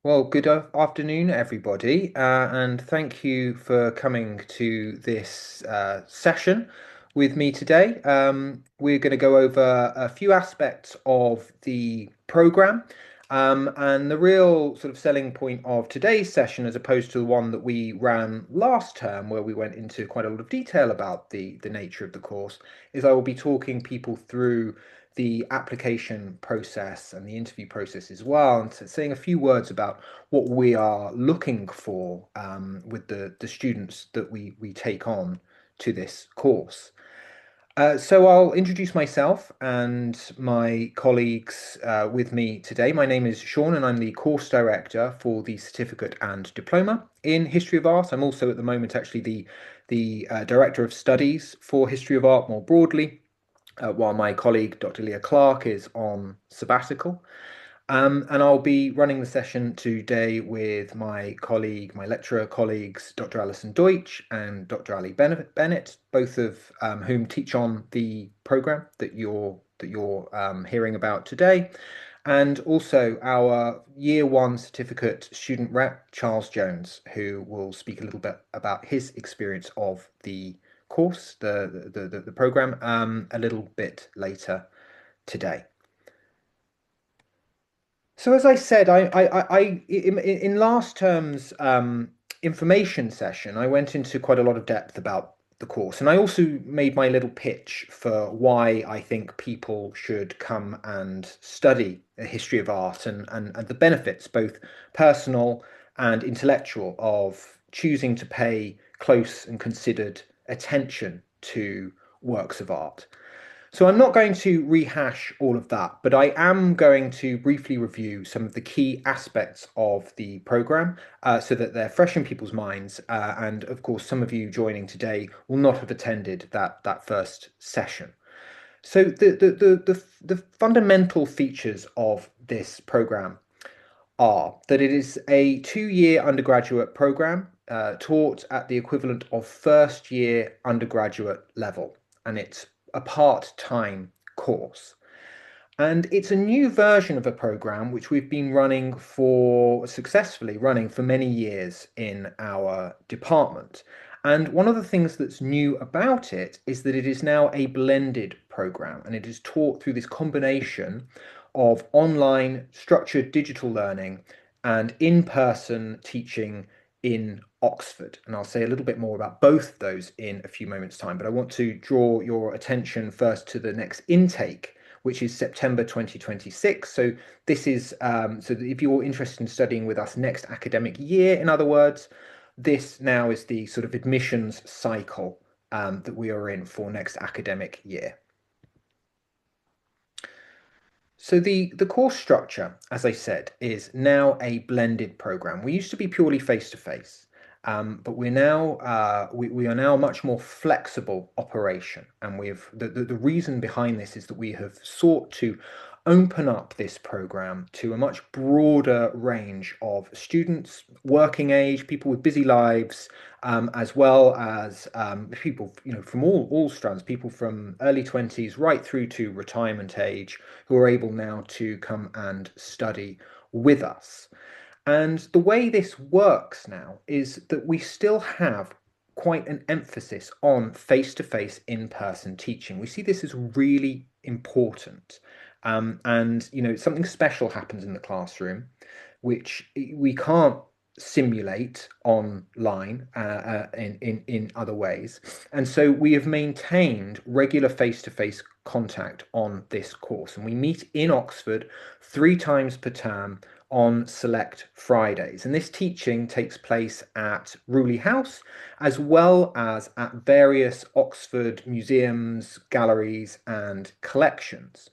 Well, good afternoon, everybody, and thank you for coming to this session with me today. We're going to go over a few aspects of the program, and the real sort of selling point of today's session, as opposed to the one that we ran last term, where we went into quite a lot of detail about the nature of the course, is I will be talking people through the application process and the interview process as well, and saying a few words about what we are looking for with the students that we take on to this course. So I'll introduce myself and my colleagues with me today. My name is Sean, and I'm the course director for the certificate and diploma in History of Art. I'm also at the moment actually the director of studies for History of Art more broadly, while my colleague, Dr. Leah Clark, is on sabbatical. And I'll be running the session today with my colleague, my lecturer colleagues, Dr. Allison Deutsch and Dr. Ali Bennett, both of whom teach on the program that you're hearing about today, and also our Year One certificate student rep, Charles Jones, who will speak a little bit about his experience of the course, the program, a little bit later today. So as I said, in last term's information session, I went into quite a lot of depth about the course, and I also made my little pitch for why I think people should come and study the history of art and the benefits, both personal and intellectual, of choosing to pay close and considered attention to works of art. So I'm not going to rehash all of that, but I am going to briefly review some of the key aspects of the program so that they're fresh in people's minds. And of course, some of you joining today will not have attended that first session. So the fundamental features of this program are that it is a 2 year undergraduate program taught at the equivalent of first year undergraduate level, and it's a part-time course. And it's a new version of a program which we've been running for successfully running for many years in our department. And one of the things that's new about it is that it is now a blended program, and it is taught through this combination of online structured digital learning and in-person teaching in Oxford. And I'll say a little bit more about both of those in a few moments' time, but I want to draw your attention first to the next intake, which is September 2026. So this is so that if you're interested in studying with us next academic year, in other words, this now is the sort of admissions cycle that we are in for next academic year. So the course structure, as I said, is now a blended program. We used to be purely face-to-face, but we are now a much more flexible operation. And the reason behind this is that we have sought to open up this program to a much broader range of students, working age, people with busy lives, as well as people, from all strands, people from early 20s right through to retirement age, who are able now to come and study with us. And the way this works now is that we still have quite an emphasis on face-to-face in-person teaching. We see this as really important. And something special happens in the classroom, which we can't simulate online in other ways. And so we have maintained regular face-to-face contact on this course, and we meet in Oxford 3 times per term on select Fridays. And this teaching takes place at Rewley House, as well as at various Oxford museums, galleries, and collections.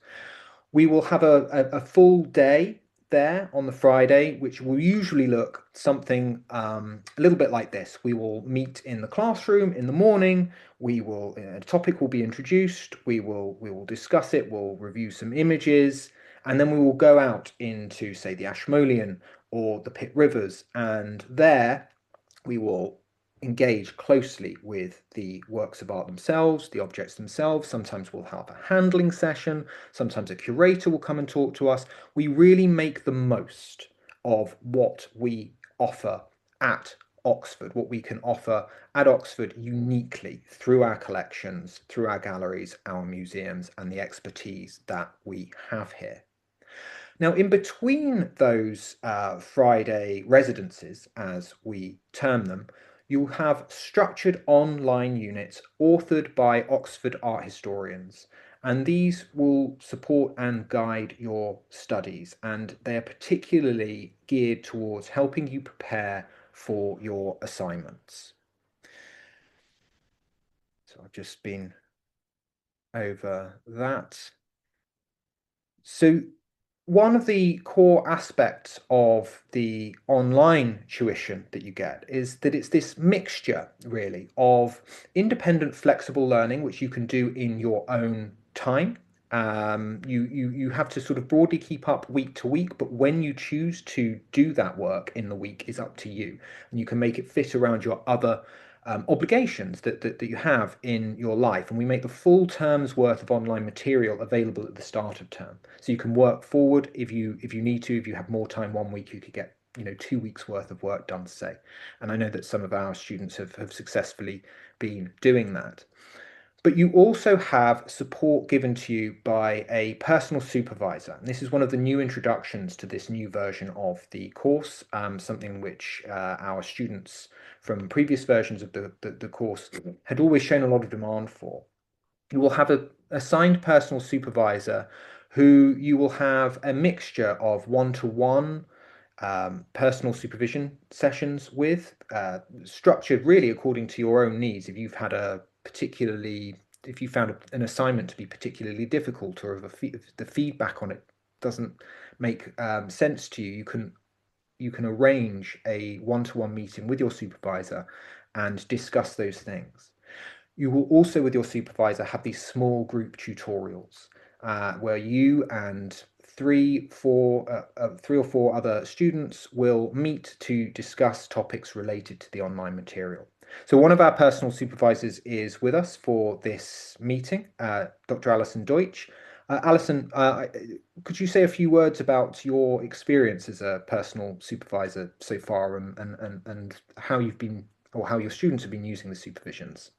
We will have a full day there on the Friday, which will usually look something a little bit like this. We will meet in the classroom in the morning. A topic will be introduced. We will discuss it. We'll review some images, and then we will go out into, say, the Ashmolean or the Pitt Rivers, and there we will engage closely with the works of art themselves, the objects themselves. Sometimes we'll have a handling session. Sometimes a curator will come and talk to us. We really make the most of what we offer at Oxford, what we can offer at Oxford uniquely through our collections, through our galleries, our museums, and the expertise that we have here. Now, in between those Friday residences, as we term them, you'll have structured online units authored by Oxford art historians. And these will support and guide your studies. And they are particularly geared towards helping you prepare for your assignments. So I've just been over that. So one of the core aspects of the online tuition that you get is that it's this mixture, really, of independent, flexible learning, which you can do in your own time. You have to sort of broadly keep up week to week, but when you choose to do that work in the week is up to you, and you can make it fit around your other obligations that you have in your life. And we make the full term's worth of online material available at the start of term. So you can work forward if you need to. If you have more time one week, you could get 2 weeks worth of work done, say. And I know that some of our students have successfully been doing that. But you also have support given to you by a personal supervisor. And this is one of the new introductions to this new version of the course, something which our students from previous versions of the course had always shown a lot of demand for. You will have a assigned personal supervisor who you will have a mixture of one-to-one personal supervision sessions with, structured really according to your own needs. If you've had if you found an assignment to be particularly difficult, or if the feedback on it doesn't make sense to you, you can arrange a one-to-one meeting with your supervisor and discuss those things. You will also, with your supervisor, have these small group tutorials where you and three or four other students will meet to discuss topics related to the online material. So one of our personal supervisors is with us for this meeting, Dr. Allison Deutsch. Allison, could you say a few words about your experience as a personal supervisor so far, and how you've been, or how your students have been using the supervisions?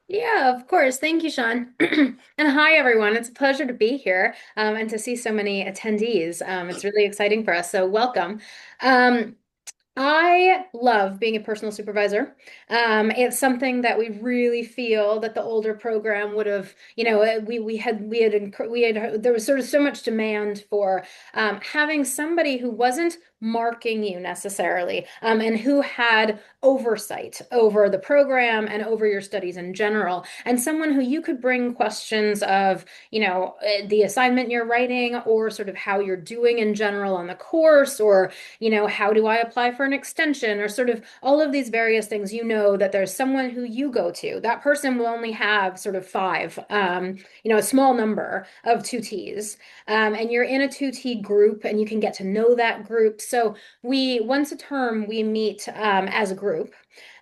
Yeah, of course. Thank you, Sean. And hi, everyone. It's a pleasure to be here and to see so many attendees. It's really exciting for us. So, welcome. Um, I love being a personal supervisor. It's something that we really feel that the older program would have, there was sort of so much demand for having somebody who wasn't marking you necessarily, and who had oversight over the program and over your studies in general, and someone who you could bring questions of, the assignment you're writing, or sort of how you're doing in general on the course, or how do I apply for an extension, or sort of all of these various things. That there's someone who you go to. That person will only have sort of five, a small number of tutees. And you're in a tutee group and you can get to know that group. So once a term, we meet as a group.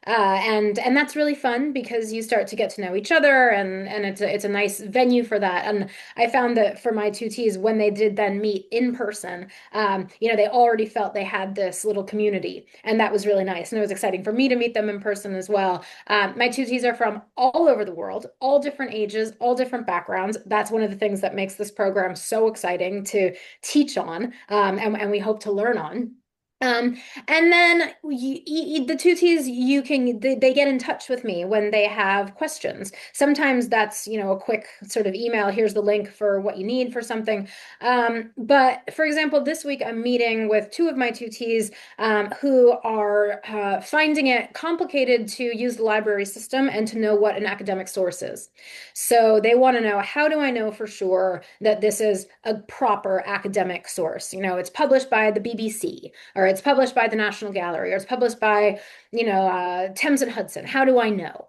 And that's really fun because you start to get to know each other, and it's a nice venue for that. And I found that for my tutees, when they did then meet in person, they already felt they had this little community, and that was really nice. And it was exciting for me to meet them in person as well. My tutees are from all over the world, all different ages, all different backgrounds. That's one of the things that makes this program so exciting to teach on, and we hope to learn on. Um, and then the tutees, they get in touch with me when they have questions. Sometimes that's, a quick sort of email. Here's the link for what you need for something. But for example, this week I'm meeting with two of my tutees who are finding it complicated to use the library system and to know what an academic source is. So they want to know, how do I know for sure that this is a proper academic source? It's published by the BBC, or it's published by the National Gallery, or it's published by, Thames and Hudson. How do I know?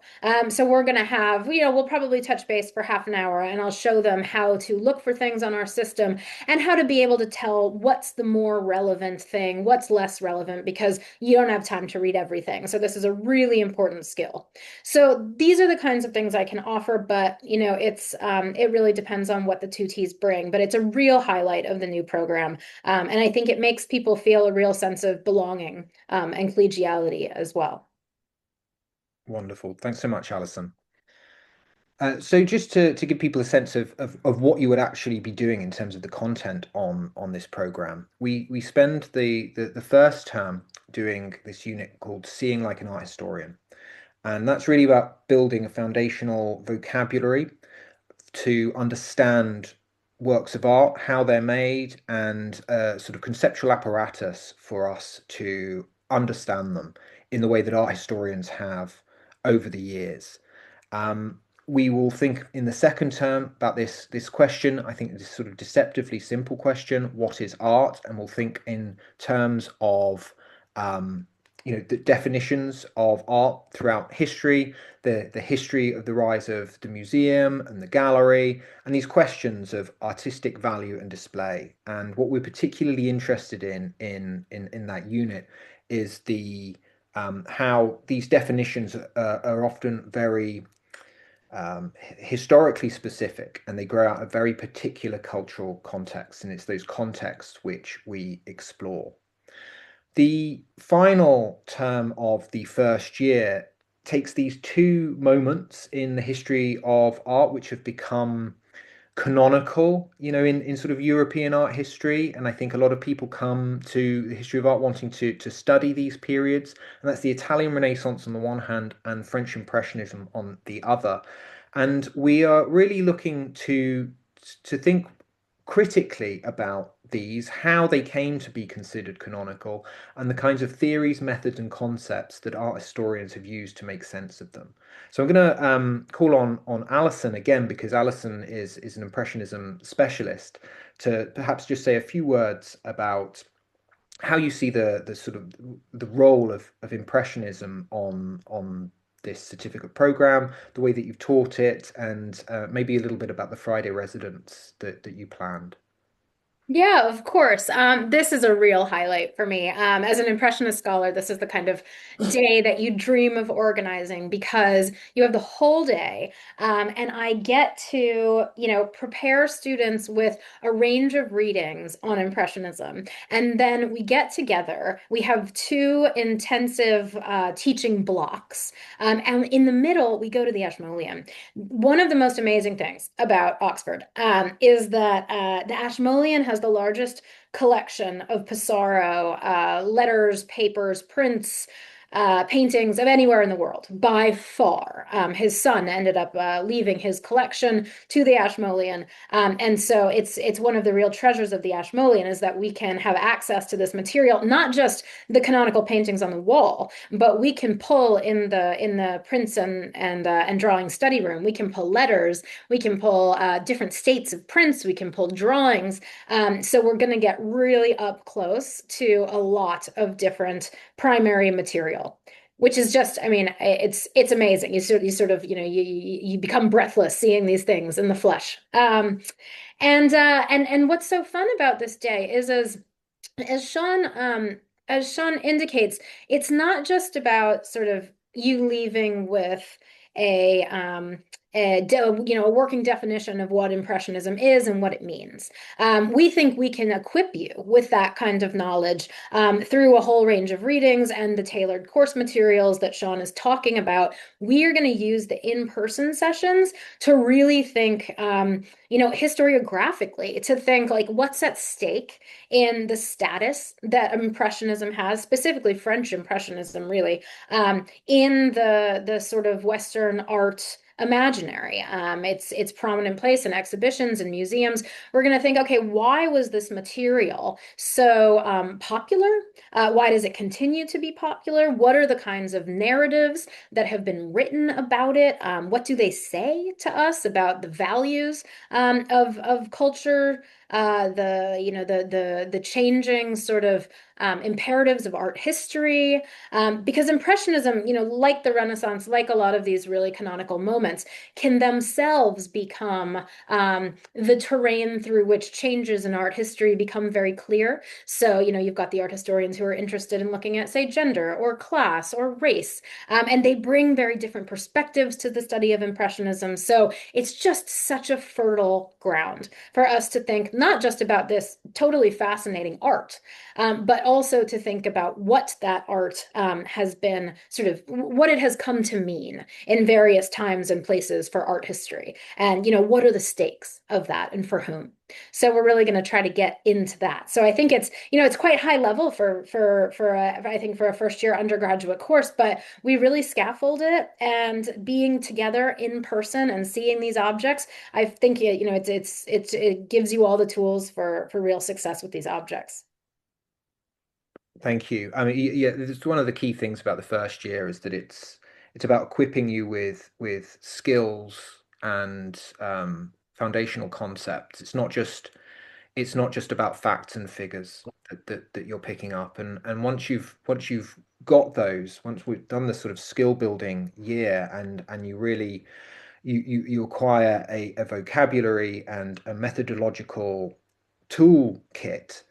So we're going to have, we'll probably touch base for half an hour, and I'll show them how to look for things on our system and how to be able to tell what's the more relevant thing, what's less relevant, because you don't have time to read everything. So this is a really important skill. So these are the kinds of things I can offer, but it really depends on what the tutees bring. But it's a real highlight of the new program, and I think it makes people feel a real sense sense of belonging and collegiality as well. Wonderful. Thanks so much, Alison. So just to give people a sense of what you would actually be doing in terms of the content on this program, we spend the first term doing this unit called Seeing Like an Art Historian. And that's really about building a foundational vocabulary to understand works of art, how they're made, and a sort of conceptual apparatus for us to understand them in the way that art historians have over the years. Um, we will think in the second term about this question. I think this sort of deceptively simple question: what is art? And we'll think in terms of the definitions of art throughout history, the history of the rise of the museum and the gallery, and these questions of artistic value and display. And what we're particularly interested in that unit is the how these definitions are often very historically specific, and they grow out of very particular cultural contexts, and it's those contexts which we explore. The final term of the first year takes these two moments in the history of art which have become canonical, in sort of European art history. And I think a lot of people come to the history of art wanting to study these periods. And that's the Italian Renaissance on the one hand and French Impressionism on the other. And we are really looking to think critically about these, how they came to be considered canonical, and the kinds of theories, methods, and concepts that art historians have used to make sense of them. So I'm going to call on Allison again, because Allison is an Impressionism specialist, to perhaps just say a few words about how you see the sort of the role of Impressionism on this certificate program, the way that you've taught it, and maybe a little bit about the Friday residence that you planned. Yeah, of course. This is a real highlight for me. As an Impressionist scholar, this is the kind of day that you dream of organizing because you have the whole day, and I get to, prepare students with a range of readings on Impressionism. And then we get together. We have two intensive teaching blocks, and in the middle, we go to the Ashmolean. One of the most amazing things about Oxford is that the Ashmolean has the largest collection of Pissarro letters, papers, prints, paintings of anywhere in the world by far. His son ended up leaving his collection to the Ashmolean, and so it's one of the real treasures of the Ashmolean is that we can have access to this material, not just the canonical paintings on the wall, but we can pull in the prints and drawing study room. We can pull letters, we can pull different states of prints, we can pull drawings. So we're going to get really up close to a lot of different primary material, which is just, I mean, it's amazing. You sort of, you become breathless seeing these things in the flesh. And what's so fun about this day is as Sean as Sean indicates, it's not just about sort of you leaving with a a working definition of what Impressionism is and what it means. We think we can equip you with that kind of knowledge through a whole range of readings and the tailored course materials that Sean is talking about. We are going to use the in-person sessions to really think, historiographically, to think like what's at stake in the status that Impressionism has, specifically French Impressionism, really, in the sort of Western art imaginary. Its prominent place in exhibitions and museums. We're going to think, okay, why was this material so popular? Why does it continue to be popular? What are the kinds of narratives that have been written about it? What do they say to us about the values of culture? The changing sort of imperatives of art history, because Impressionism, like the Renaissance, like a lot of these really canonical moments, can themselves become the terrain through which changes in art history become very clear. So, you've got the art historians who are interested in looking at, say, gender or class or race, and they bring very different perspectives to the study of Impressionism. So it's just such a fertile ground for us to think not just about this totally fascinating art, but also to think about what that art has been sort of what it has come to mean in various times and places for art history. And, what are the stakes of that and for whom? So we're really going to try to get into that. So I think it's quite high level I think for a first year undergraduate course, but we really scaffold it and being together in person and seeing these objects, I think it gives you all the tools for real success with these objects. Thank you. I mean, yeah, it's one of the key things about the first year is that it's about equipping you with skills and foundational concepts. It's not just about facts and figures that you're picking up. And once you've got those, once we've done this sort of skill building year and you really you acquire a vocabulary and a methodological toolkit.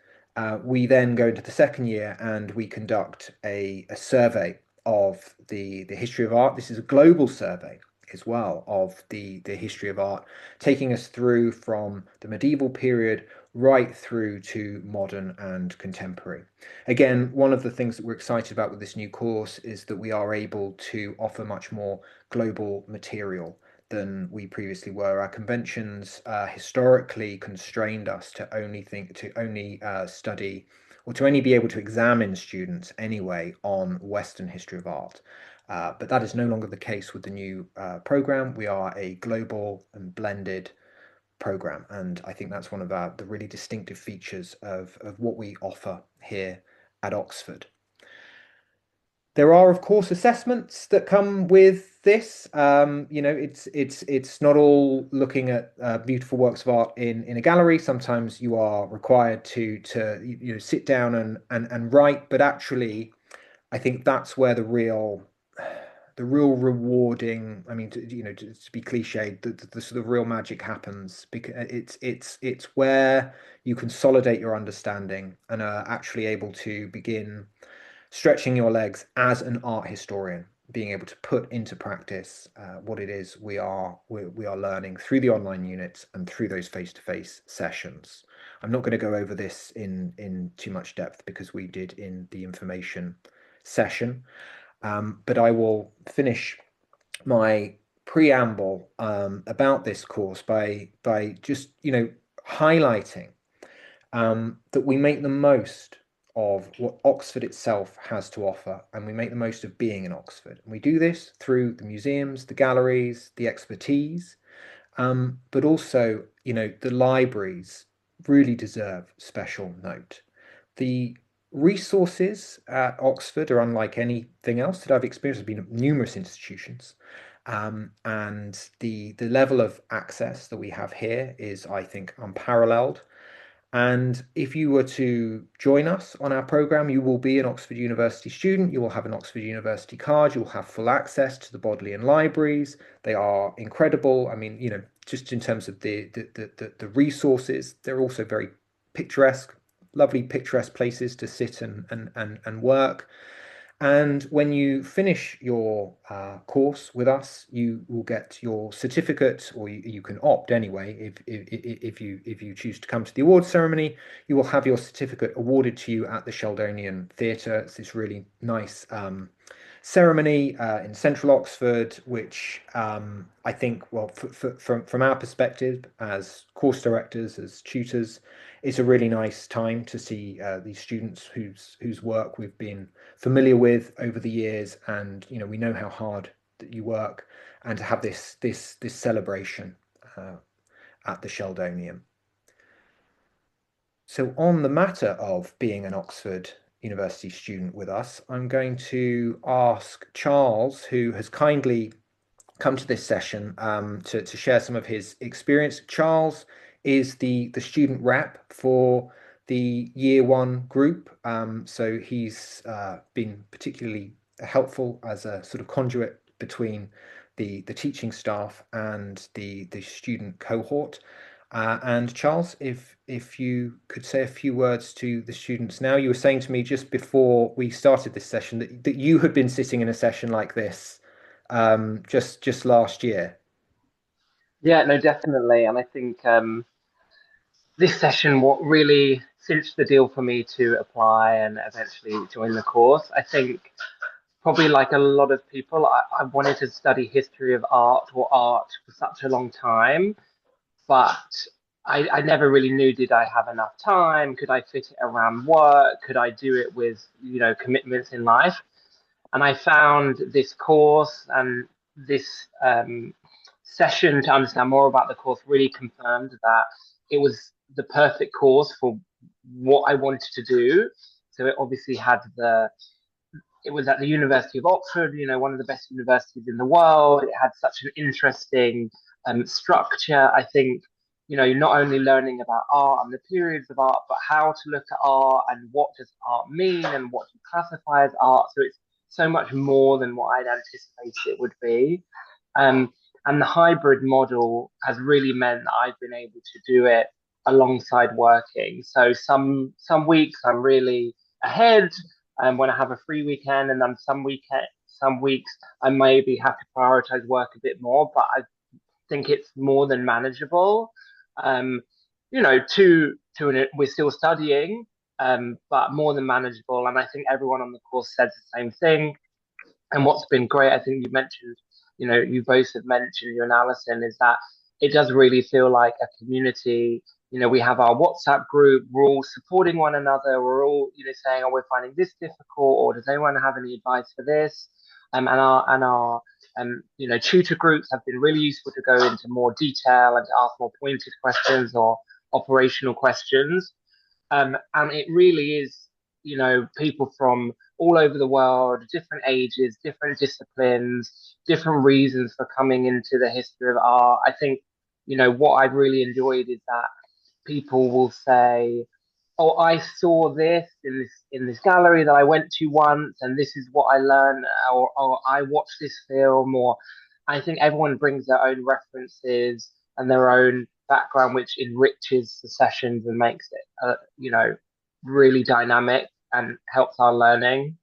We then go into the second year and we conduct a survey of the history of art. This is a global survey as well of the history of art, taking us through from the medieval period right through to modern and contemporary. Again, one of the things that we're excited about with this new course is that we are able to offer much more global material than we previously were. Our conventions historically constrained us to only study or to only be able to examine students anyway on Western history of art. But that is no longer the case with the new program. We are a global and blended program, and I think that's one of the really distinctive features of what we offer here at Oxford. There are, of course, assessments that come with this. It's not all looking at beautiful works of art in a gallery. Sometimes you are required to sit down and write. But actually, I think that's where the real rewarding. I mean, to be cliched, the sort of real magic happens because it's where you consolidate your understanding and are actually able to begin stretching your legs as an art historian, being able to put into practice what it is we are learning through the online units and through those face-to-face sessions. I'm not going to go over this in too much depth because we did in the information session, but I will finish my preamble about this course by just highlighting that we make the most of what Oxford itself has to offer, and we make the most of being in Oxford. And we do this through the museums, the galleries, the expertise, but also, the libraries really deserve special note. The resources at Oxford are unlike anything else that I've experienced. There's been numerous institutions, and the level of access that we have here is, I think, unparalleled. And if you were to join us on our program, you will be an Oxford University student. You will have an Oxford University card. You will have full access to the Bodleian libraries. They are incredible. I mean, just in terms of the resources, they're also very picturesque, lovely picturesque places to sit and work. And when you finish your course with us, you will get your certificate, or you can opt anyway. If you choose to come to the awards ceremony, you will have your certificate awarded to you at the Sheldonian Theatre. It's this really nice ceremony in central Oxford, which I think, well, from our perspective as course directors, as tutors, it's a really nice time to see these students whose work we've been familiar with over the years, and we know how hard that you work, and to have this celebration at the Sheldonian. So on the matter of being an Oxford University student with us, I'm going to ask Charles, who has kindly come to this session to share some of his experience. Charles is the student rep for the year one group. So he's been particularly helpful as a sort of conduit between the teaching staff and the student cohort. And Charles, if you could say a few words to the students now. You were saying to me just before we started this session that you had been sitting in a session like this just last year. Yeah, no, definitely. And I think this session what really cinched the deal for me to apply and eventually join the course. I think probably like a lot of people, I wanted to study history of art or art for such a long time, but I never really knew, did I have enough time? Could I fit it around work? Could I do it with, commitments in life? And I found this course and this session to understand more about the course really confirmed that it was the perfect course for what I wanted to do. So it obviously had it was at the University of Oxford, one of the best universities in the world. It had such an interesting structure. I think, you're not only learning about art and the periods of art, but how to look at art and what does art mean and what to classify as art. So it's so much more than what I'd anticipated it would be. Um, and the hybrid model has really meant that I've been able to do it alongside working. So some weeks I'm really ahead when I have a free weekend, and then some weeks I maybe have to prioritize work a bit more, but I think it's more than manageable. Um, we're still studying, but more than manageable. And I think everyone on the course says the same thing. And what's been great, I think you mentioned, you both have mentioned, you and Allison, is that it does really feel like a community. We have our WhatsApp group, we're all supporting one another, we're all, saying, oh, we're finding this difficult, or does anyone have any advice for this? And our tutor groups have been really useful to go into more detail and to ask more pointed questions or operational questions. And it really is, people from all over the world, different ages, different disciplines, different reasons for coming into the history of art. I think, what I've really enjoyed is that people will say, "Oh, I saw this in this gallery that I went to once, and this is what I learned," or "I watched this film," or I think everyone brings their own references and their own background, which enriches the sessions and makes it, really dynamic and helps our learning.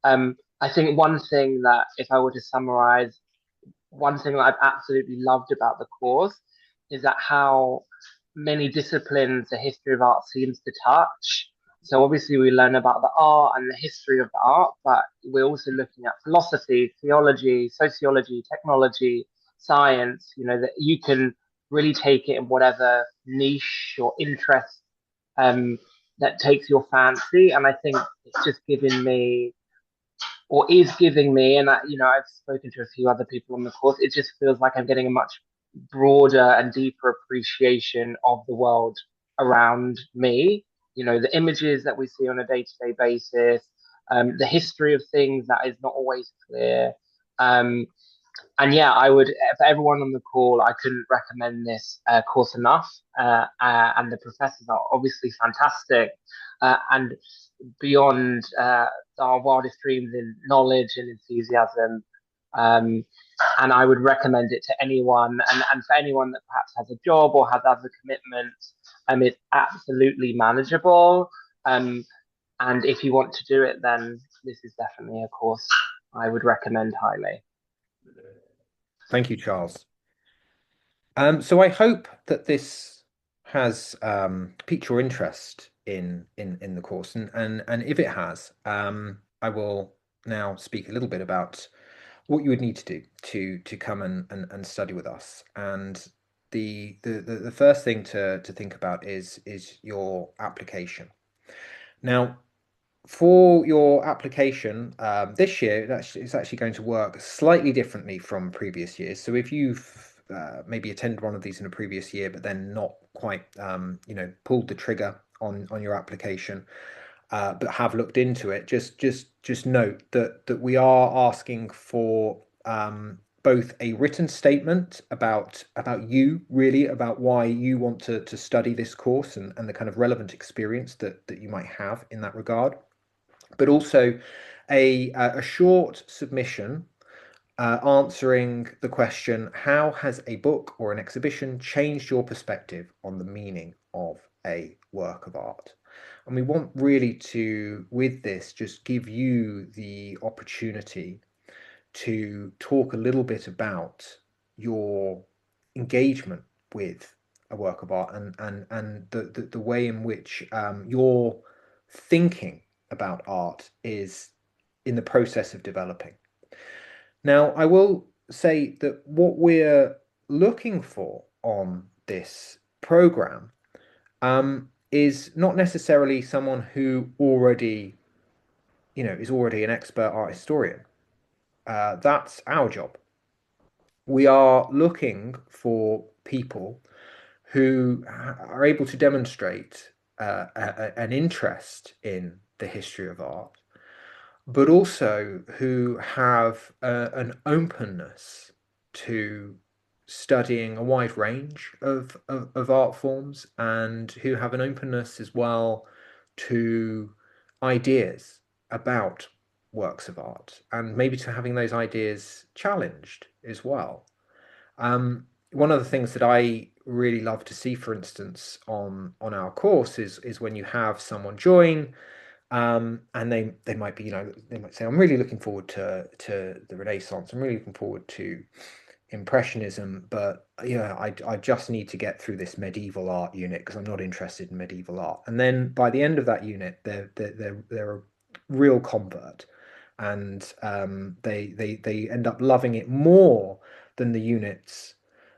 I think one thing that, if I were to summarize, one thing that I've absolutely loved about the course is that how many disciplines the history of art seems to touch. So obviously we learn about the art and the history of the art, but we're also looking at philosophy, theology, sociology, technology, science, that you can really take it in whatever niche or interest um, that takes your fancy. And I think it's just given me, or is giving me, and I've spoken to a few other people on the course, it just feels like I'm getting a much broader and deeper appreciation of the world around me. The images that we see on a day-to-day basis, the history of things that is not always clear. Um, and yeah, I would, for everyone on the call, I couldn't recommend this course enough. And the professors are obviously fantastic. And beyond our wildest dreams in knowledge and enthusiasm. Um, and I would recommend it to anyone, and for anyone that perhaps has a job or has other commitments. It's absolutely manageable. And if you want to do it, then this is definitely a course I would recommend highly. Thank you, Charles. So I hope that this has piqued your interest in the course, and if it has, I will now speak a little bit about what you would need to do to come and study with us. And the first thing to think about is your application. Now, for your application this year, it's actually going to work slightly differently from previous years. So if you've maybe attended one of these in a previous year, but then not quite, pulled the trigger on your application, but have looked into it, just note that we are asking for both a written statement about you, really, about why you want to study this course and the kind of relevant experience that you might have in that regard, but also a short submission answering the question, how has a book or an exhibition changed your perspective on the meaning of a work of art? And we want really to, with this, just give you the opportunity to talk a little bit about your engagement with a work of art, and the way in which your thinking about art is in the process of developing. Now, I will say that what we're looking for on this program is not necessarily someone who already, is already an expert art historian. That's our job. We are looking for people who are able to demonstrate an interest in the history of art, but also who have an openness to studying a wide range of art forms, and who have an openness as well to ideas about works of art, and maybe to having those ideas challenged as well. One of the things that I really love to see, for instance, on our course is when you have someone join, and they might be, they might say, I'm really looking forward to the Renaissance. I'm really looking forward to Impressionism, but yeah, I just need to get through this medieval art unit because I'm not interested in medieval art. And then by the end of that unit, they're a real convert, and they end up loving it more than the units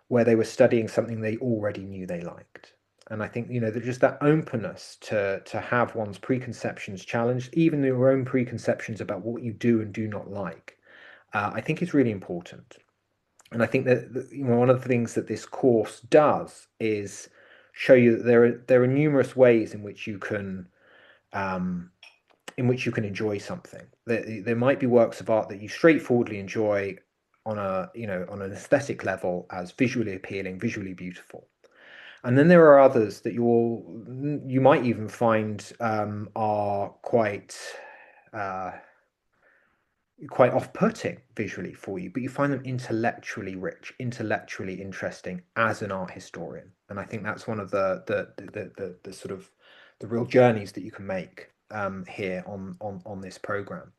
where they were studying something they already knew they liked. And I think, that just that openness to have one's preconceptions challenged, even your own preconceptions about what you do and do not like, I think is really important. And I think that, one of the things that this course does is show you that there are numerous ways um, in which you can enjoy something. There might be works of art that you straightforwardly enjoy on an aesthetic level as visually appealing, visually beautiful. And then there are others that you might even find are uh, quite off-putting visually for you, but you find them intellectually rich, intellectually interesting as an art historian. And I think that's one of the sort of the real journeys that you can make here on this program.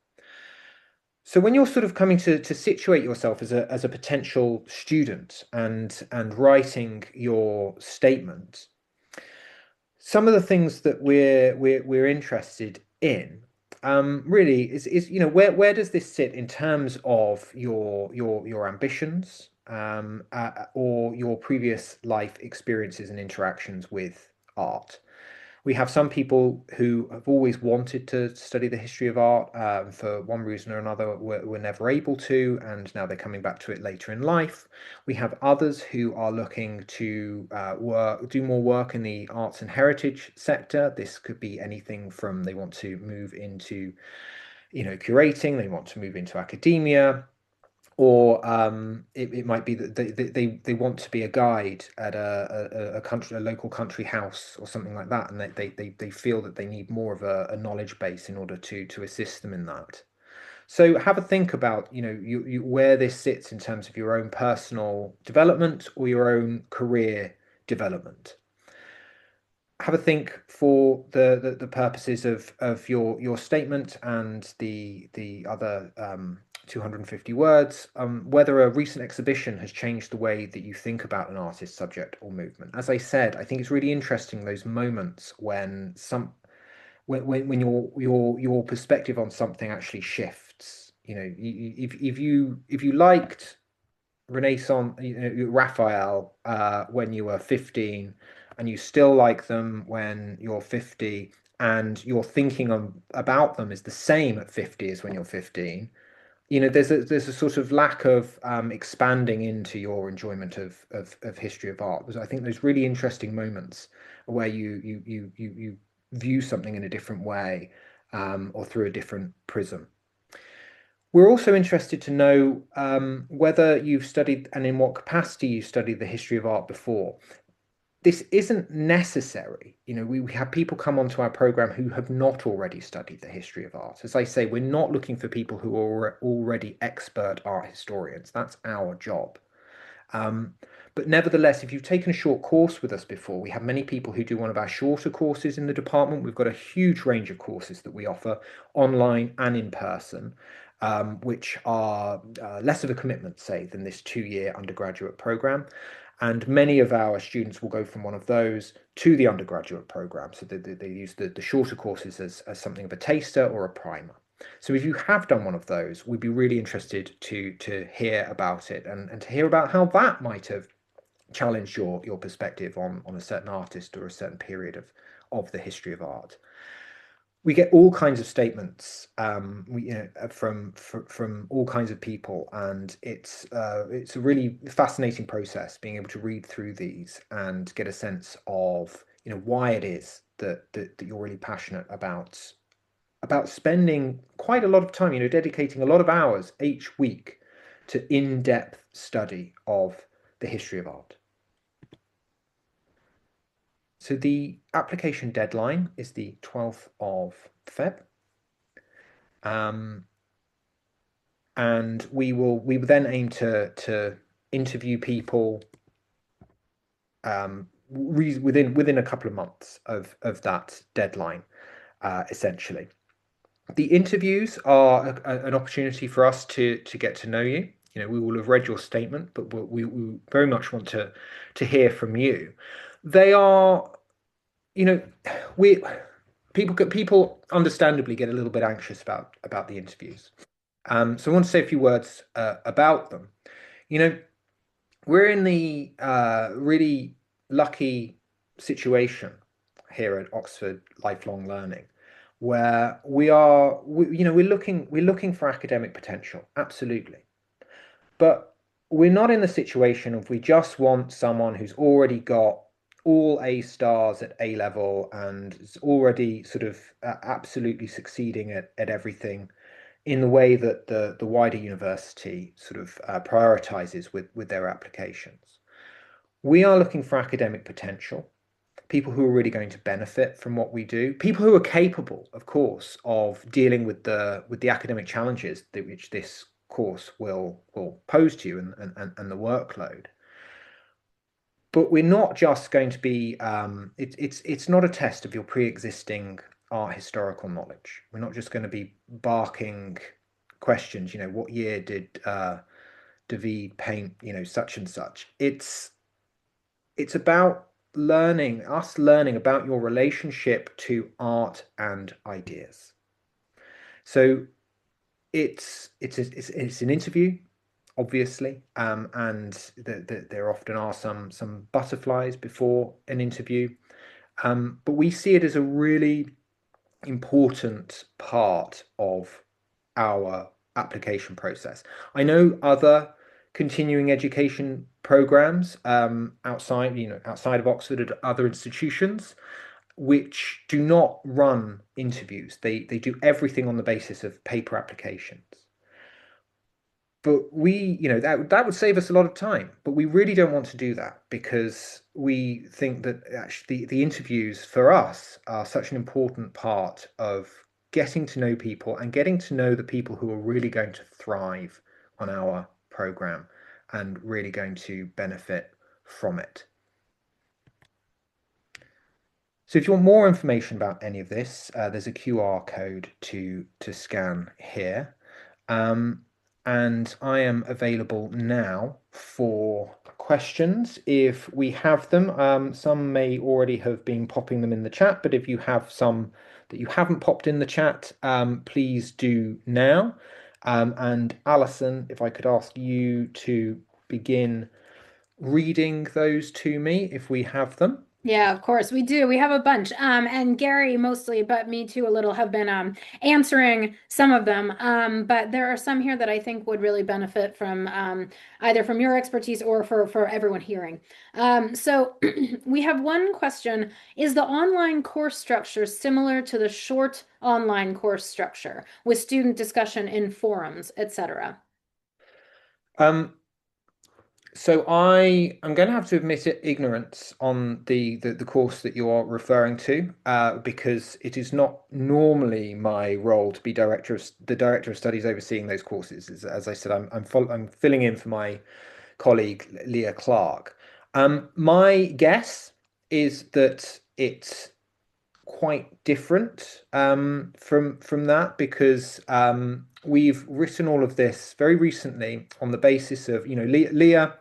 So when you're sort of coming to situate yourself as a potential student and writing your statement, some of the things that we're interested in really is where does this sit in terms of your ambitions, or your previous life experiences and interactions with art. We have some people who have always wanted to study the history of art, for one reason or another, were never able to, and now they're coming back to it later in life. We have others who are looking to do more work in the arts and heritage sector. This could be anything from they want to move into, curating, they want to move into academia, or it might be that they want to be a guide at a local country house or something like that, and they feel that they need more of a knowledge base in order to assist them in that. So have a think about, where this sits in terms of your own personal development or your own career development. Have a think for the purposes of your statement and the other 250 words, whether a recent exhibition has changed the way that you think about an artist, subject, or movement. As I said, I think it's really interesting those moments when your perspective on something actually shifts. If you liked Renaissance, Raphael, when you were 15, and you still like them when you're 50, and your thinking about them is the same at 50 as when you're 15, there's a sort of lack of expanding into your enjoyment of history of art. Because I think there's really interesting moments where you view something in a different way, or through a different prism. We're also interested to know whether you've studied, and in what capacity you studied, the history of art before. This isn't necessary. We have people come onto our program who have not already studied the history of art. As I say, we're not looking for people who are already expert art historians. That's our job. But nevertheless, if you've taken a short course with us before, we have many people who do one of our shorter courses in the department. We've got a huge range of courses that we offer online and in person, which are less of a commitment, say, than this 2-year undergraduate program. And many of our students will go from one of those to the undergraduate program. So they use the shorter courses as something of a taster or a primer. So if you have done one of those, we'd be really interested to hear about it and to hear about how that might have challenged your perspective on a certain artist or a certain period of the history of art. We get all kinds of statements, from all kinds of people, and it's a really fascinating process being able to read through these and get a sense of why it is that you're really passionate about spending quite a lot of time, dedicating a lot of hours each week to in-depth study of the history of art. So the application deadline is the 12th of Feb. And we will then aim to interview people within a couple of months of that deadline, essentially. The interviews are an opportunity for us to get to know you. We will have read your statement, but we very much want to hear from you. They are, we people understandably get a little bit anxious about the interviews. So I want to say a few words about them. We're in the really lucky situation here at Oxford Lifelong Learning, where we're looking for academic potential, absolutely. But we're not in the situation of we just want someone who's already got all A stars at A level and is already sort of absolutely succeeding at everything in the way that the wider university sort of prioritizes with their applications. We are looking for academic potential, people who are really going to benefit from what we do, people who are capable, of course, of dealing with the academic challenges which this course will pose to you and the workload. But we're not just going to be, it's not a test of your pre-existing art historical knowledge. We're not just going to be barking questions, what year did David paint, such and such. It's about learning about your relationship to art and ideas. So it's an interview, obviously, and there often are some butterflies before an interview, but we see it as a really important part of our application process. I know other continuing education programs outside of Oxford at other institutions which do not run interviews. They do everything on the basis of paper applications. But that would save us a lot of time. But we really don't want to do that because we think that actually the interviews for us are such an important part of getting to know people and getting to know the people who are really going to thrive on our program and really going to benefit from it. So if you want more information about any of this, there's a QR code to scan here. And I am available now for questions if we have them. Some may already have been popping them in the chat, but if you have some that you haven't popped in the chat, please do now. And Allison, if I could ask you to begin reading those to me if we have them. Yeah, of course we do. We have a bunch. And Gary mostly, but me too a little, have been answering some of them. But there are some here that I think would really benefit from either from your expertise or for everyone hearing. So we have one question. Is the online course structure similar to the short online course structure with student discussion in forums, etc.? So I am going to have to admit ignorance on the course that you are referring to, because it is not normally my role to be the director of studies overseeing those courses. As I said, I'm filling in for my colleague Leah Clark. My guess is that it's quite different from that because we've written all of this very recently on the basis of Leah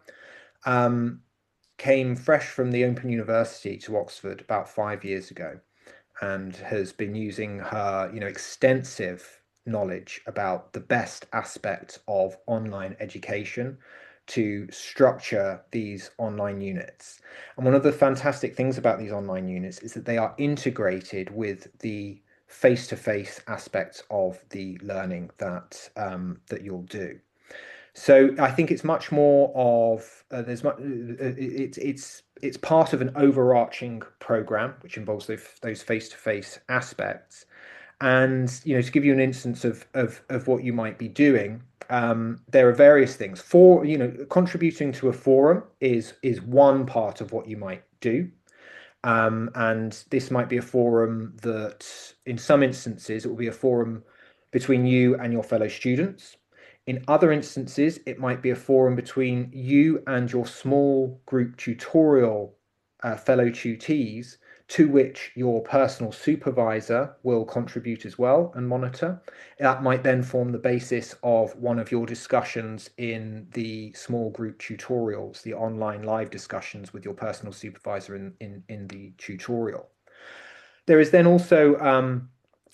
came fresh from the Open University to Oxford about 5 years ago and has been using her, extensive knowledge about the best aspects of online education to structure these online units. And one of the fantastic things about these online units is that they are integrated with the face-to-face aspects of the learning that you'll do. So I think it's much more of it's part of an overarching program which involves those face-to-face aspects. And to give you an instance of what you might be doing, there are various things. For contributing to a forum is one part of what you might do. And this might be a forum that, in some instances, it will be a forum between you and your fellow students. In other instances, it might be a forum between you and your small group tutorial fellow tutees, to which your personal supervisor will contribute as well and monitor. That might then form the basis of one of your discussions in the small group tutorials, the online live discussions with your personal supervisor in the tutorial. There is then also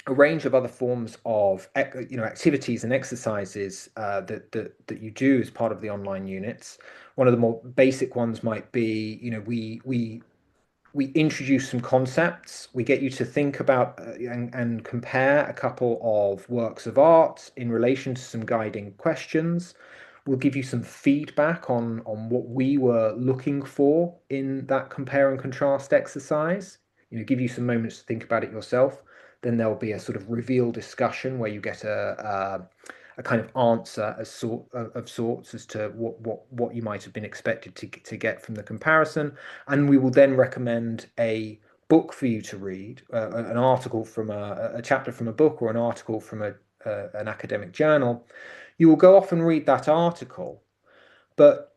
a range of other forms of activities and exercises that you do as part of the online units. One of the more basic ones might be, we introduce some concepts. We get you to think about and compare a couple of works of art in relation to some guiding questions. We'll give you some feedback on what we were looking for in that compare and contrast exercise. Give you some moments to think about it yourself. Then there'll be a sort of reveal discussion where you get a kind of answer of sorts as to what you might have been expected to get from the comparison. And we will then recommend a book for you to read, an article from a chapter from a book or an article from an academic journal. You will go off and read that article, but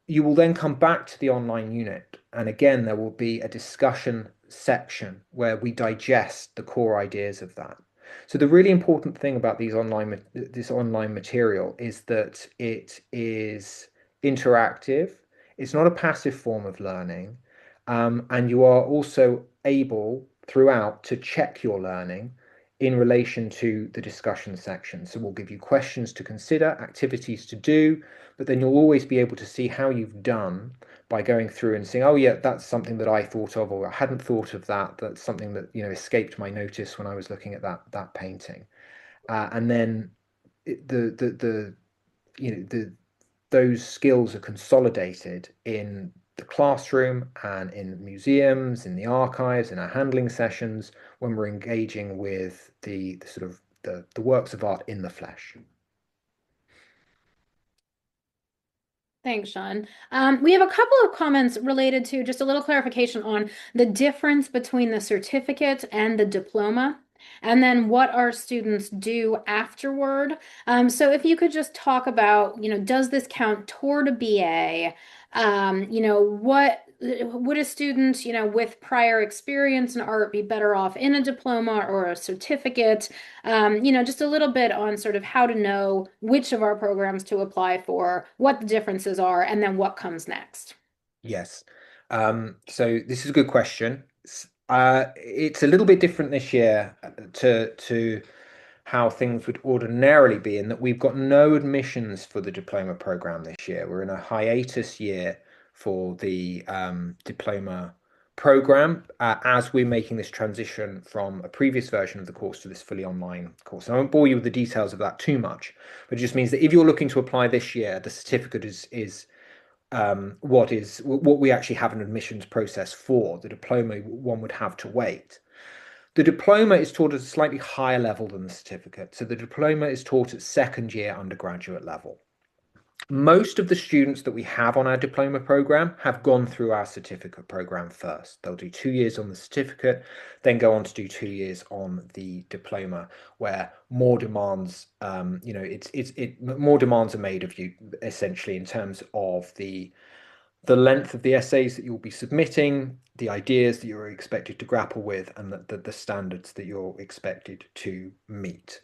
you will then come back to the online unit, and again there will be a discussion section where we digest the core ideas of that. So the really important thing about this online material is that it is interactive. It's not a passive form of learning, and you are also able throughout to check your learning in relation to the discussion section. So we'll give you questions to consider, activities to do, but then you'll always be able to see how you've done by going through and saying, oh yeah, that's something that I thought of, or I hadn't thought of that. That's something that escaped my notice when I was looking at that painting. And then the those skills are consolidated in the classroom and in museums, in the archives, in our handling sessions when we're engaging with the sort of the works of art in the flesh. Thanks, Sean. We have a couple of comments related to just a little clarification on the difference between the certificate and the diploma, and then what our students do afterward. So if you could just talk about, does this count toward a BA? What would a student, with prior experience in art be better off in a diploma or a certificate? Just a little bit on sort of how to know which of our programs to apply for, what the differences are, and then what comes next. Yes. So this is a good question. It's a little bit different this year to how things would ordinarily be, in that we've got no admissions for the diploma program this year. We're in a hiatus year for the diploma program as we're making this transition from a previous version of the course to this fully online course. And I won't bore you with the details of that too much, but it just means that if you're looking to apply this year, the certificate is what we actually have an admissions process for. The diploma, one would have to wait. The diploma is taught at a slightly higher level than the certificate. So the diploma is taught at second year undergraduate level. Most of the students that we have on our diploma program have gone through our certificate program first. They'll do 2 years on the certificate, then go on to do 2 years on the diploma, where more demands, more demands are made of you, essentially, in terms of the length of the essays that you'll be submitting, the ideas that you're expected to grapple with, and the standards that you're expected to meet.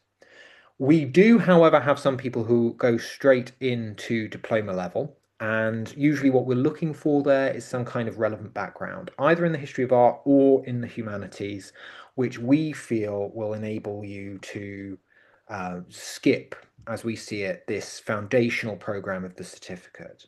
We do, however, have some people who go straight into diploma level, And usually what we're looking for there is some kind of relevant background, either in the history of art or in the humanities, which we feel will enable you to skip, as we see it, this foundational program of the certificate.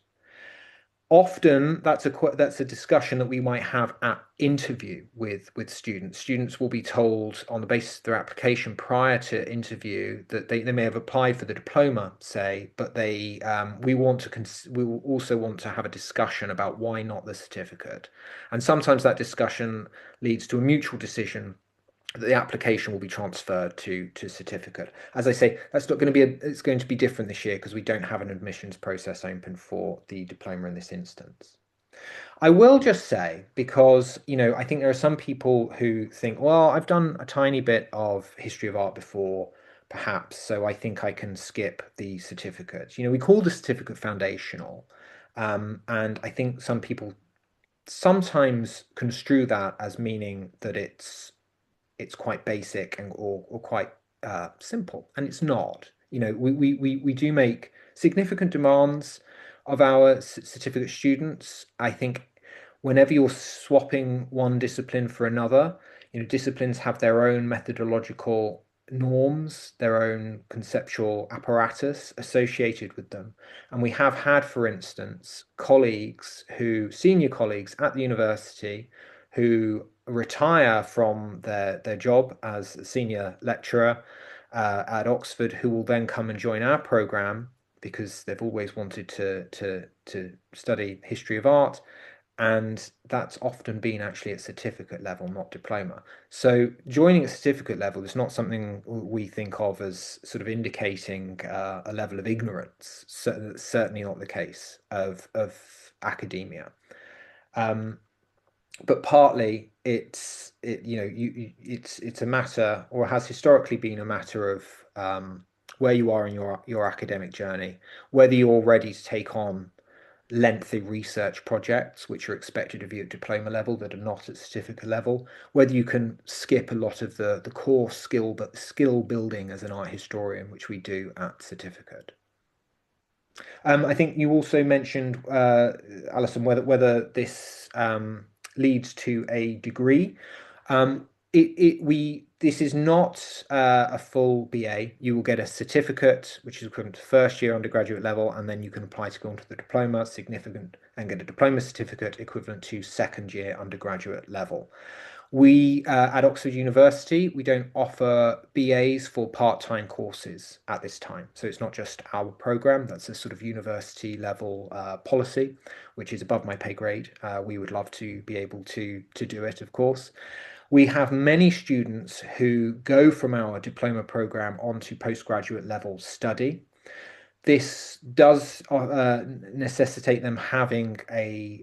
Often that's a discussion that we might have at interview with students. Students will be told on the basis of their application prior to interview that they may have applied for the diploma, say, but we will also want to have a discussion about why not the certificate. And sometimes that discussion leads to a mutual decision that the application will be transferred to certificate. As I say, that's not going to be it's going to be different this year because we don't have an admissions process open for the diploma in this instance. I will just say, because, I think there are some people who think, well, I've done a tiny bit of history of art before, perhaps, so I think I can skip the certificate. We call the certificate foundational, and I think some people sometimes construe that as meaning that it's quite basic or quite simple, and it's not. We do make significant demands of our certificate students. I think whenever you're swapping one discipline for another, disciplines have their own methodological norms, their own conceptual apparatus associated with them. And we have had, for instance, senior colleagues at the university who retire from their job as a senior lecturer at Oxford, who will then come and join our program because they've always wanted to study history of art, and that's often been actually at certificate level, not diploma. So joining at certificate level is not something we think of as sort of indicating a level of ignorance. Certainly not the case of academia. But partly it's a matter, or has historically been a matter of where you are in your academic journey, whether you're ready to take on lengthy research projects which are expected of you at diploma level that are not at certificate level, whether you can skip a lot of the core skill building as an art historian, which we do at certificate. I think you also mentioned, Alison, whether this leads to a degree. This is not a full BA. You will get a certificate, which is equivalent to first year undergraduate level, and then you can apply to go on to the diploma, significant, and get a diploma certificate equivalent to second year undergraduate level. We at Oxford University, we don't offer BAs for part-time courses at this time. So it's not just our program, that's a sort of university level policy, which is above my pay grade. We would love to be able to do it, of course. We have many students who go from our diploma program onto postgraduate level study. This does necessitate them having a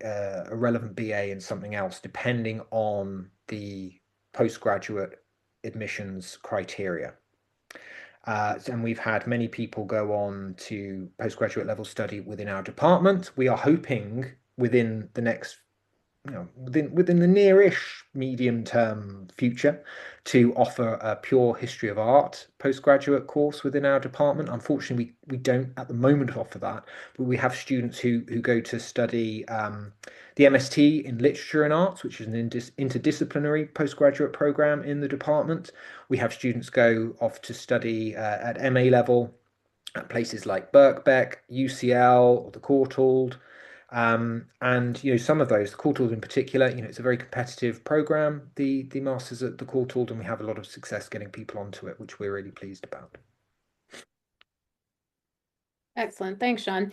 relevant BA in something else, depending on the postgraduate admissions criteria. And we've had many people go on to postgraduate level study within our department. We are hoping within the next within the nearish medium term future to offer a pure history of art postgraduate course within our department. Unfortunately, we don't at the moment offer that, but we have students who go to study the MST in literature and arts, which is an interdisciplinary postgraduate program in the department. We have students go off to study at MA level at places like Birkbeck, UCL, or the Courtauld. And some of those, the Courtauld in particular, it's a very competitive program, the masters at the Courtauld, and we have a lot of success getting people onto it, which we're really pleased about. Excellent. Thanks, Sean.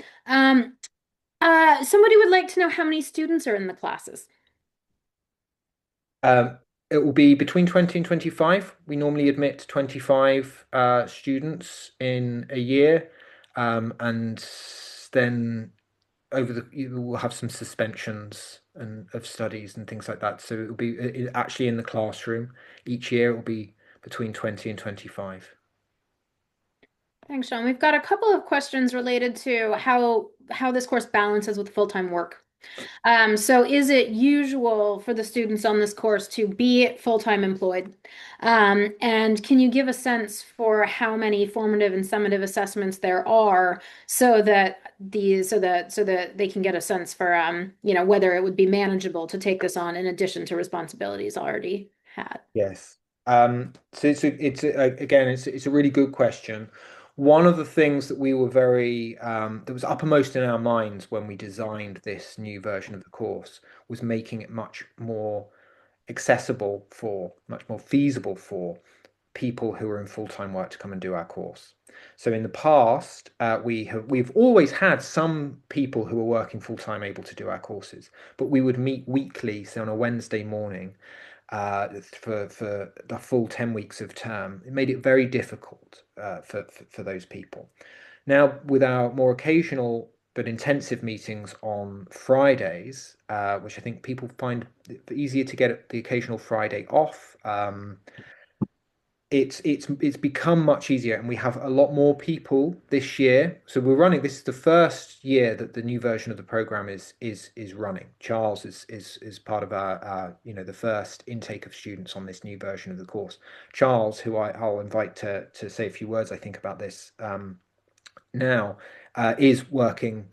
Somebody would like to know how many students are in the classes. It will be between 20 and 25. We normally admit 25 students in a year, and then we'll have some suspensions and of studies and things like that. So it'll be actually in the classroom each year. It will be between 20 and 25. Thanks, Sean. We've got a couple of questions related to how this course balances with full-time work. So is it usual for the students on this course to be full-time employed? And can you give a sense for how many formative and summative assessments there are so that they can get a sense for whether it would be manageable to take this on in addition to responsibilities already had? Yes. Again, it's a really good question. One of the things that we were that was uppermost in our minds when we designed this new version of the course was making it much more accessible much more feasible for people who are in full-time work to come and do our course. So in the past, we've always had some people who are working full-time able to do our courses, but we would meet weekly, so on a Wednesday morning, for the full 10 weeks of term. It made it very difficult for those people. Now, with our more occasional but intensive meetings on Fridays, which I think people find it easier to get the occasional Friday off, it's become much easier, and we have a lot more people this year. So we're running. This is the first year that the new version of the program is running. Charles is part of our the first intake of students on this new version of the course. Charles, who I'll invite to say a few words, I think, about this now, is working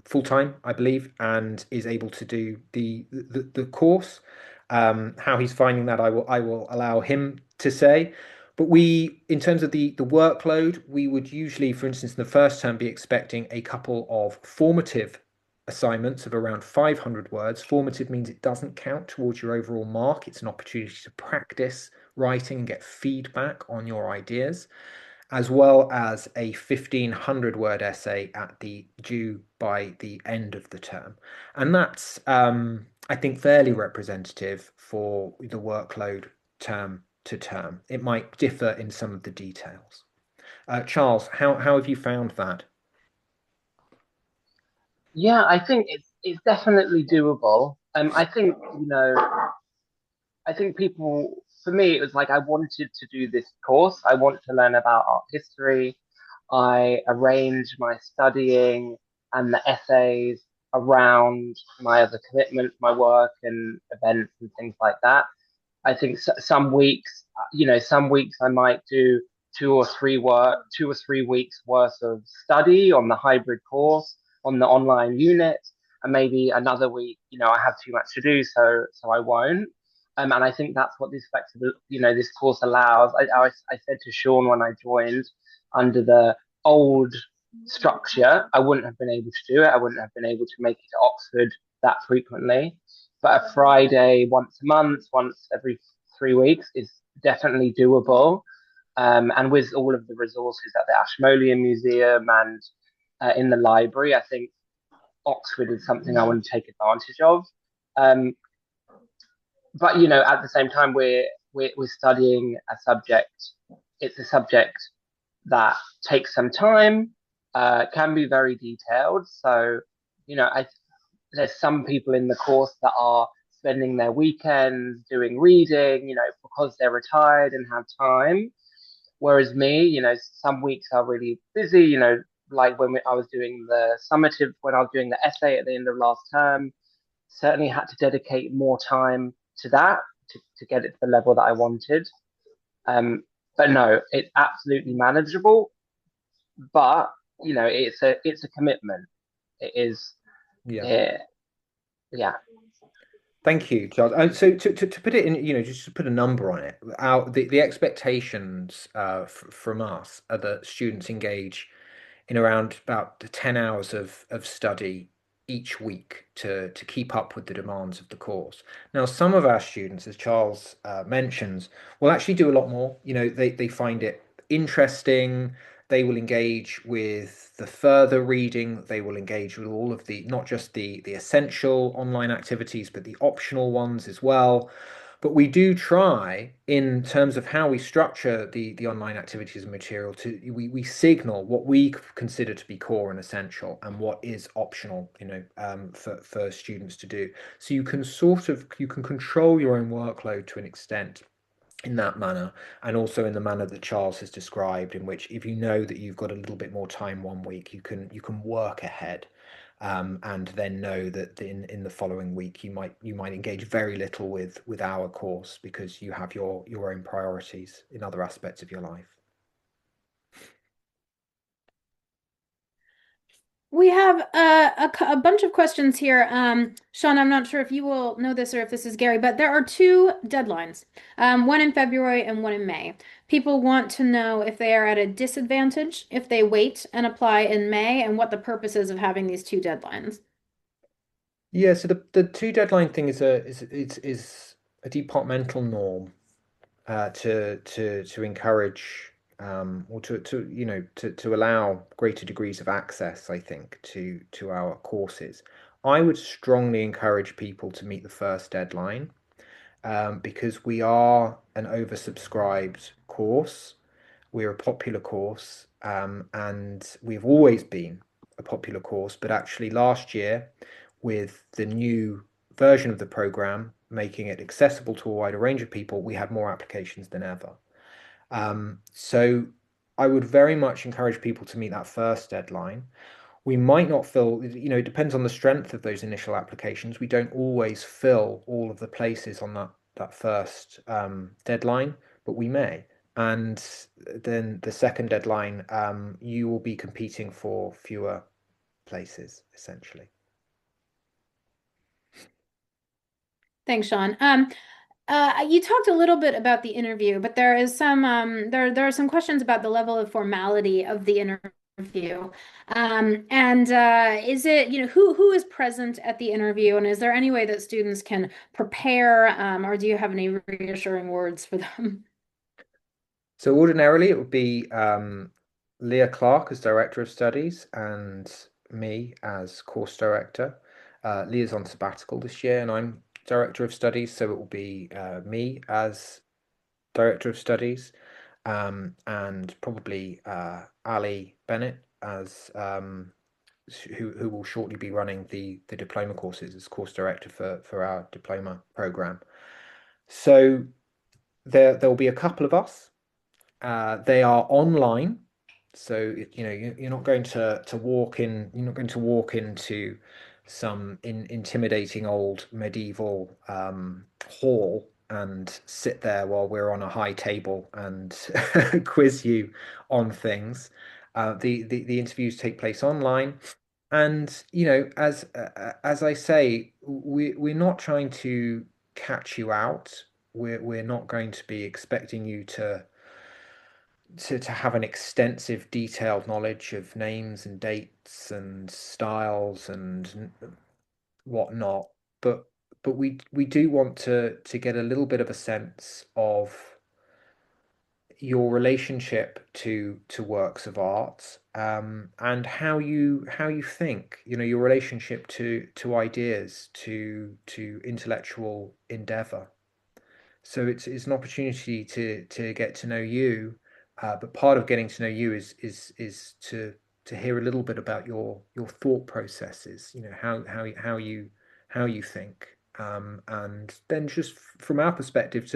full time, I believe, and is able to do the course. How he's finding that, I will allow him to say. But in terms of the workload, we would usually, for instance, in the first term, be expecting a couple of formative assignments of around 500 words. Formative means it doesn't count towards your overall mark. It's an opportunity to practice writing and get feedback on your ideas, as well as a 1,500 word essay due by the end of the term. And that's, I think, fairly representative for the workload term to term. It might differ in some of the details. Charles, how have you found that? Yeah, I think it's definitely doable. I think people, for me, it was like I wanted to do this course. I want to learn about art history. I arrange my studying and the essays around my other commitments, my work and events and things like that. I think some weeks, some weeks I might do 2 or 3 weeks worth of study on the hybrid course on the online unit, and maybe another week, I have too much to do, so I won't. And I think that's what this flexible, this course allows. I said to Sean when I joined, under the old structure, I wouldn't have been able to do it. I wouldn't have been able to make it to Oxford that frequently. But a Friday once a month, once every 3 weeks is definitely doable. And with all of the resources at the Ashmolean Museum and in the library, I think Oxford is something I want to take advantage of. Um, but at the same time, we're studying a subject. It's a subject that takes some time, can be very detailed. So, I there's some people in the course that are spending their weekends doing reading, because they're retired and have time. Whereas me, some weeks are really busy, like I was doing the summative, when I was doing the essay at the end of last term, certainly had to dedicate more time to that to get it to the level that I wanted. Um, but no, it's absolutely manageable. But it's a commitment. It is, Yeah. uh, yeah. Thank you, Charles. So to put it in, just to put a number on it, the expectations from us are that students engage in around about 10 hours of study each week to keep up with the demands of the course. Now, some of our students, as Charles mentions, will actually do a lot more. They find it interesting. They will engage with the further reading. They will engage with all of not just the essential online activities, but the optional ones as well. But we do try, in terms of how we structure the online activities and material, we signal what we consider to be core and essential and what is optional, for students to do. So you can control your own workload to an extent in that manner, and also in the manner that Charles has described, in which if you know that you've got a little bit more time one week, you can work ahead. and then know that in the following week you might engage very little with our course because you have your own priorities in other aspects of your life. We have a bunch of questions here. Sean, I'm not sure if you will know this or if this is Gary, but there are two deadlines, one in February and one in May. People want to know if they are at a disadvantage if they wait and apply in May and what the purpose is of having these two deadlines. Yeah, so the two deadline thing is a departmental norm to encourage or to to allow greater degrees of access, I think, to our courses. I would strongly encourage people to meet the first deadline because we are an oversubscribed course. We're a popular course, and we've always been a popular course. But actually, last year, with the new version of the program, making it accessible to a wider range of people, we had more applications than ever. So I would very much encourage people to meet that first deadline. We might not fill, it depends on the strength of those initial applications. We don't always fill all of the places on that first deadline, but we may. And then the second deadline, you will be competing for fewer places, essentially. Thanks, Sean. You talked a little bit about the interview, but there is some there are some questions about the level of formality of the interview. And is it, who is present at the interview, and is there any way that students can prepare, or do you have any reassuring words for them? So ordinarily it would be Leah Clark as Director of Studies and me as Course Director. Leah's on sabbatical this year and I'm Director of Studies, so it will be me as Director of Studies and probably Ali Bennett as who will shortly be running the diploma courses as Course Director for our diploma program. So there'll be a couple of us. They are online, so you're not going to walk in. You're not going to walk into some intimidating old medieval hall and sit there while we're on a high table and quiz you on things. The interviews take place online, and as I say, we're not trying to catch you out. We're not going to be expecting you to have an extensive, detailed knowledge of names and dates and styles and whatnot. But we do want to get a little bit of a sense of your relationship to works of art, and how you think, your relationship to ideas, to intellectual endeavor. So it's an opportunity to get to know you, but part of getting to know you is to hear a little bit about your thought processes. How you think, and then just from our perspective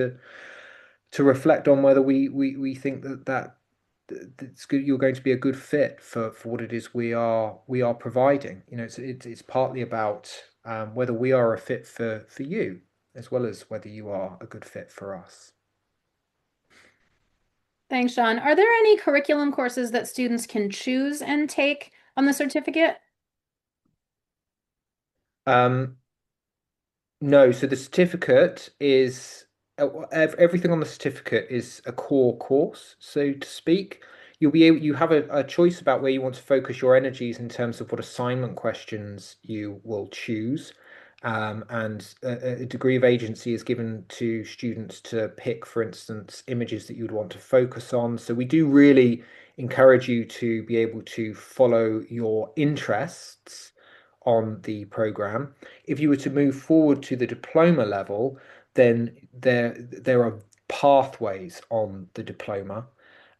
to reflect on whether we think that's good. You're going to be a good fit for what it is we are providing. It's partly about whether we are a fit for you as well as whether you are a good fit for us. Thanks, Sean. Are there any curriculum courses that students can choose and take on the certificate? Um, no, so the certificate is everything on the certificate is a core course, so to speak. You have a choice about where you want to focus your energies in terms of what assignment questions you will choose. And a degree of agency is given to students to pick, for instance, images that you would want to focus on. So we do really encourage you to be able to follow your interests on the program. If you were to move forward to the diploma level, then there are pathways on the diploma,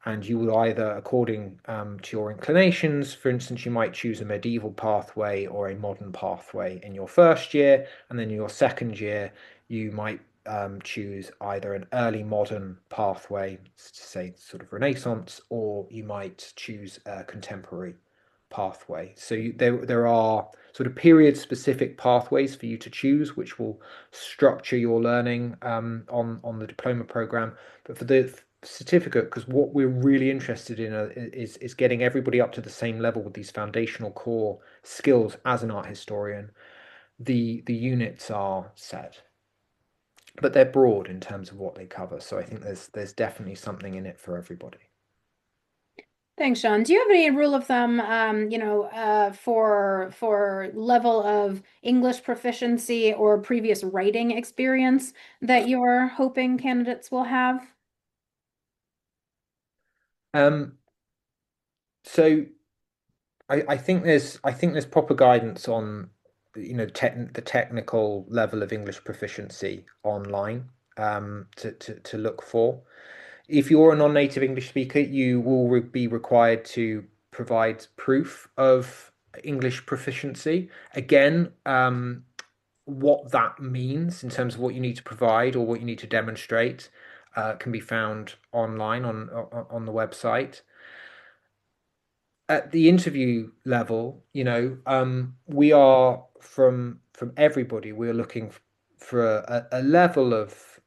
and you will either, according to your inclinations, for instance, you might choose a medieval pathway or a modern pathway in your first year, and then in your second year, you might choose either an early modern pathway, say sort of Renaissance, or you might choose contemporary pathway. So there are sort of period-specific pathways for you to choose, which will structure your learning on the diploma program. But for the certificate, because what we're really interested in is getting everybody up to the same level with these foundational core skills as an art historian. The units are set, but they're broad in terms of what they cover. So I think there's definitely something in it for everybody. Thanks, Sean. Do you have any rule of thumb, for level of English proficiency or previous writing experience that you're hoping candidates will have? Um, so I think there's proper guidance on the technical level of English proficiency online to look for. If you're a non-native English speaker, you will be required to provide proof of English proficiency. Again, what that means in terms of what you need to provide or what you need to demonstrate can be found online on the website. At the interview level, we are from everybody. We're looking for a level of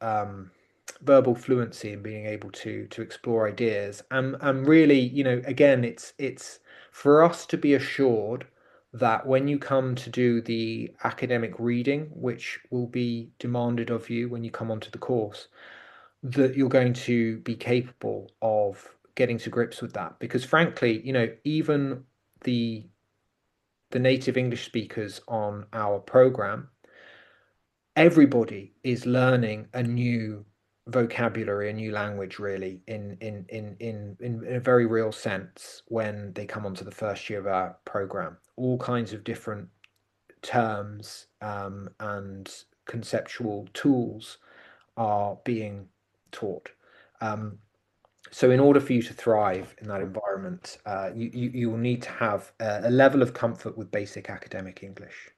verbal fluency and being able to explore ideas. And really, again, it's for us to be assured that when you come to do the academic reading, which will be demanded of you when you come onto the course, that you're going to be capable of getting to grips with that. Because frankly, even the the native English speakers on our program, everybody is learning a new vocabulary, a new language, really, in a very real sense when they come onto the first year of our program. All kinds of different terms and conceptual tools are being taught. Um, so in order for you to thrive in that environment, you will need to have a level of comfort with basic academic English.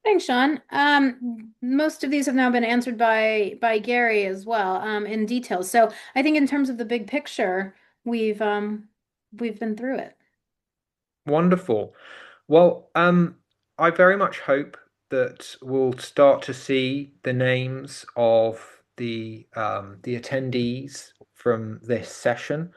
Thanks, Sean. Most of these have now been answered by Gary as well, in detail. So I think in terms of the big picture, we've been through it. Wonderful. Well, I very much hope that we'll start to see the names of the attendees from this session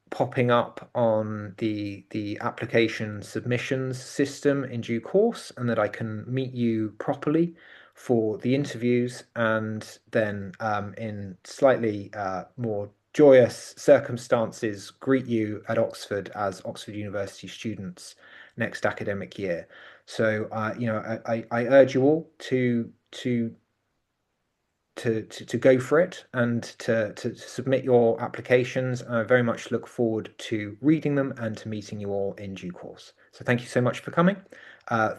popping up on the application submissions system in due course, and that I can meet you properly for the interviews, and then in slightly more joyous circumstances, greet you at Oxford as Oxford University students next academic year. So, I urge you all to go for it and to submit your applications. I very much look forward to reading them and to meeting you all in due course. So thank you so much for coming.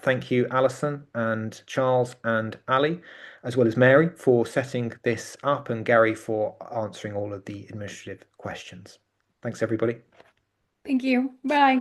Thank you, Alison and Charles and Ali, as well as Mary for setting this up, and Gary for answering all of the administrative questions. Thanks, everybody. Thank you. Bye.